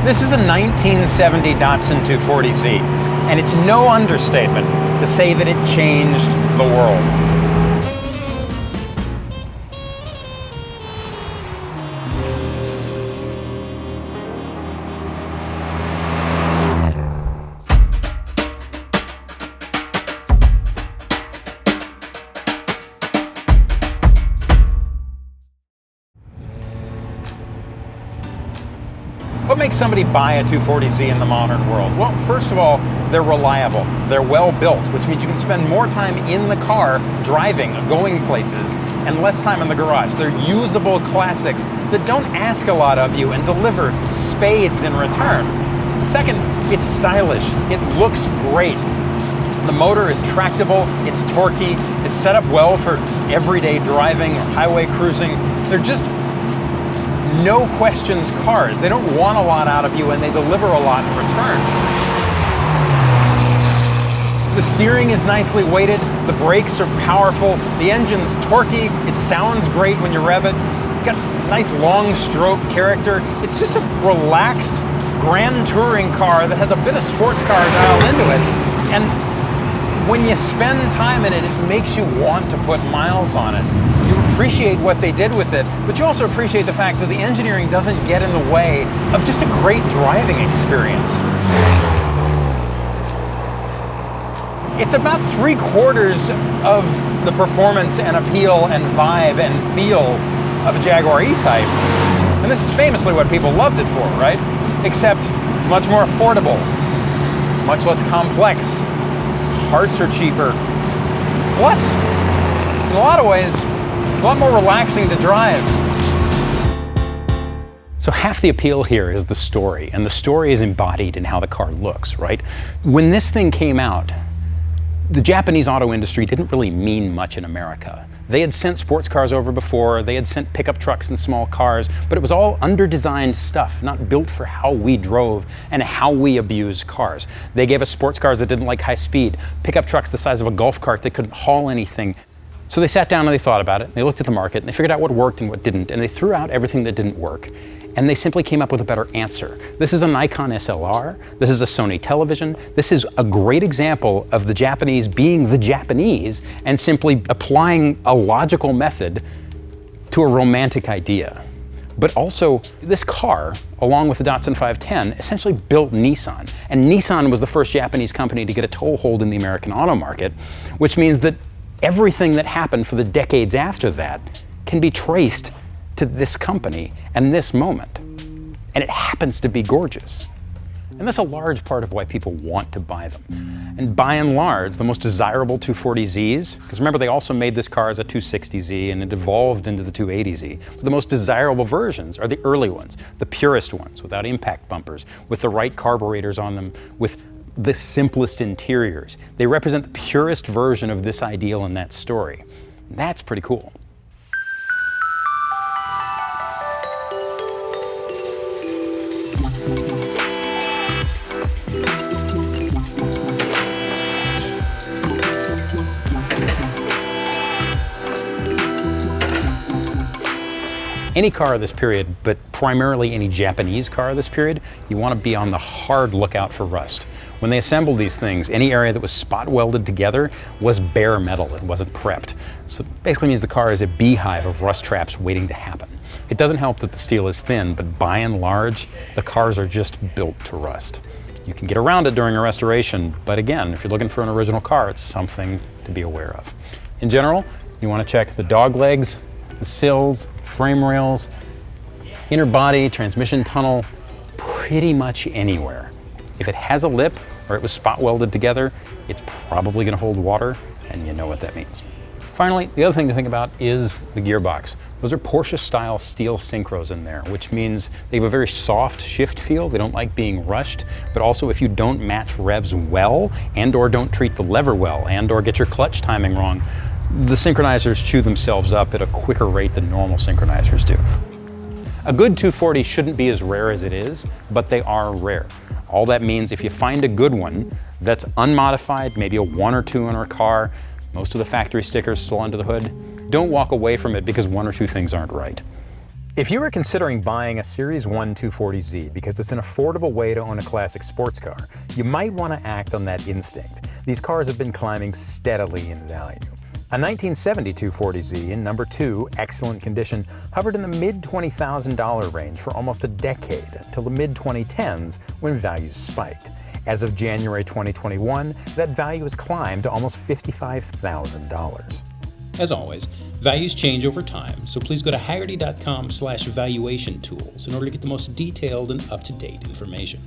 This is a 1970 Datsun 240Z, and it's no understatement to say that it changed the world. What makes somebody buy a 240Z in the modern world? Well, first of all, they're reliable. They're well built, which means you can spend more time in the car driving, going places, and less time in the garage. They're usable classics that don't ask a lot of you and deliver spades in return. Second, it's stylish. It looks great. The motor is tractable, it's torquey, it's set up well for everyday driving or highway cruising. They're just no questions cars. They don't want a lot out of you and they deliver a lot in return. The steering is nicely weighted, the brakes are powerful, the engine's torquey, it sounds great when you rev it, it's got nice long stroke character. It's just a relaxed grand touring car that has a bit of sports car dialed into it. And when you spend time in it, it makes you want to put miles on it. You appreciate what they did with it, but you also appreciate the fact that the engineering doesn't get in the way of just a great driving experience. It's about 3/4 of the performance and appeal and vibe and feel of a Jaguar E-Type. And this is famously what people loved it for, right? Except it's much more affordable, it's much less complex, parts are cheaper. Plus, in a lot of ways, it's a lot more relaxing to drive. So half the appeal here is the story, and the story is embodied in how the car looks, right? When this thing came out, the Japanese auto industry didn't really mean much in America. They had sent sports cars over before, they had sent pickup trucks and small cars, but it was all under-designed stuff, not built for how we drove and how we abused cars. They gave us sports cars that didn't like high speed, pickup trucks the size of a golf cart that couldn't haul anything. So they sat down and they thought about it, they looked at the market, and they figured out what worked and what didn't, and they threw out everything that didn't work. And they simply came up with a better answer. This is a Nikon SLR, this is a Sony television, this is a great example of the Japanese being the Japanese and simply applying a logical method to a romantic idea. But also, this car, along with the Datsun 510, essentially built Nissan. And Nissan was the first Japanese company to get a toehold in the American auto market, which means that everything that happened for the decades after that can be traced to this company and this moment. And it happens to be gorgeous. And that's a large part of why people want to buy them. And by and large, the most desirable 240Zs, because remember they also made this car as a 260Z and it evolved into the 280Z. But the most desirable versions are the early ones, the purest ones, without impact bumpers, with the right carburetors on them, with the simplest interiors. They represent the purest version of this ideal and that story. That's pretty cool. Any car of this period, but primarily any Japanese car of this period, you want to be on the hard lookout for rust. When they assembled these things, any area that was spot welded together was bare metal, it wasn't prepped. So it basically means the car is a beehive of rust traps waiting to happen. It doesn't help that the steel is thin, but by and large, the cars are just built to rust. You can get around it during a restoration, but again, if you're looking for an original car, it's something to be aware of. In general, you want to check the dog legs, the sills, frame rails, inner body, transmission tunnel, pretty much anywhere. If it has a lip or it was spot welded together, it's probably going to hold water, and you know what that means. Finally, the other thing to think about is the gearbox. Those are Porsche-style steel synchros in there, which means they have a very soft shift feel. They don't like being rushed, but also if you don't match revs well and or don't treat the lever well and or get your clutch timing wrong, the synchronizers chew themselves up at a quicker rate than normal synchronizers do. A good 240 shouldn't be as rare as it is, but they are rare. All that means if you find a good one that's unmodified, maybe a 1 or 2 in our car, most of the factory stickers still under the hood, don't walk away from it because 1 or 2 things aren't right. If you are considering buying a Series 1 240Z because it's an affordable way to own a classic sports car, you might want to act on that instinct. These cars have been climbing steadily in value. A 1970 240Z in number 2, excellent condition, hovered in the mid-$20,000 range for almost a decade, until the mid-2010s when values spiked. As of January 2021, that value has climbed to almost $55,000. As always, values change over time, so please go to Hagerty.com/valuation tools in order to get the most detailed and up-to-date information.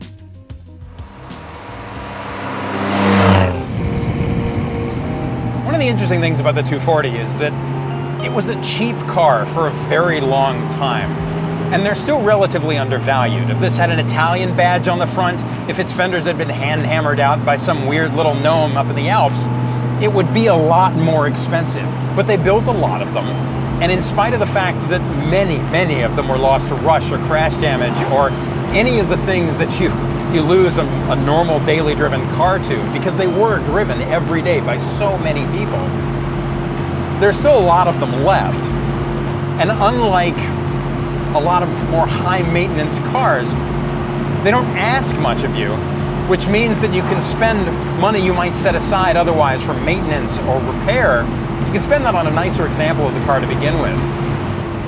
One of the interesting things about the 240 is that it was a cheap car for a very long time. And they're still relatively undervalued. If this had an Italian badge on the front, if its fenders had been hand-hammered out by some weird little gnome up in the Alps, it would be a lot more expensive. But they built a lot of them. And in spite of the fact that many of them were lost to rush or crash damage or any of the things that you lose a normal daily driven car to, because they were driven every day by so many people, there's still a lot of them left. And unlike a lot of more high maintenance cars, they don't ask much of you, which means that you can spend money you might set aside otherwise for maintenance or repair. You can spend that on a nicer example of the car to begin with.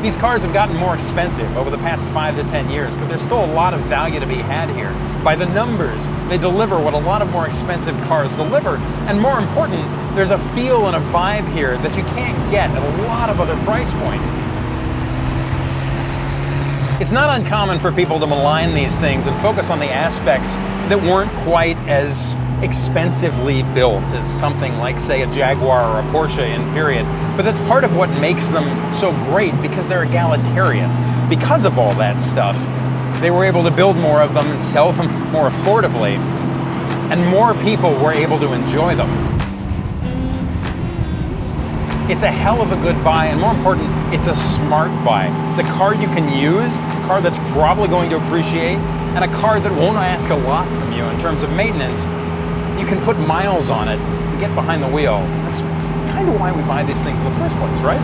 These cars have gotten more expensive over the past 5 to 10 years, but there's still a lot of value to be had here. By the numbers, they deliver what a lot of more expensive cars deliver, and more important, there's a feel and a vibe here that you can't get at a lot of other price points. It's not uncommon for people to malign these things and focus on the aspects that weren't quite as expensively built as something like, say, a Jaguar or a Porsche in period. But that's part of what makes them so great, because they're egalitarian. Because of all that stuff, they were able to build more of them and sell them more affordably, and more people were able to enjoy them. It's a hell of a good buy, and more important, it's a smart buy. It's a car you can use, a car that's probably going to appreciate, and a car that won't ask a lot from you in terms of maintenance. You can put miles on it and get behind the wheel. That's kind of why we buy these things in the first place, right?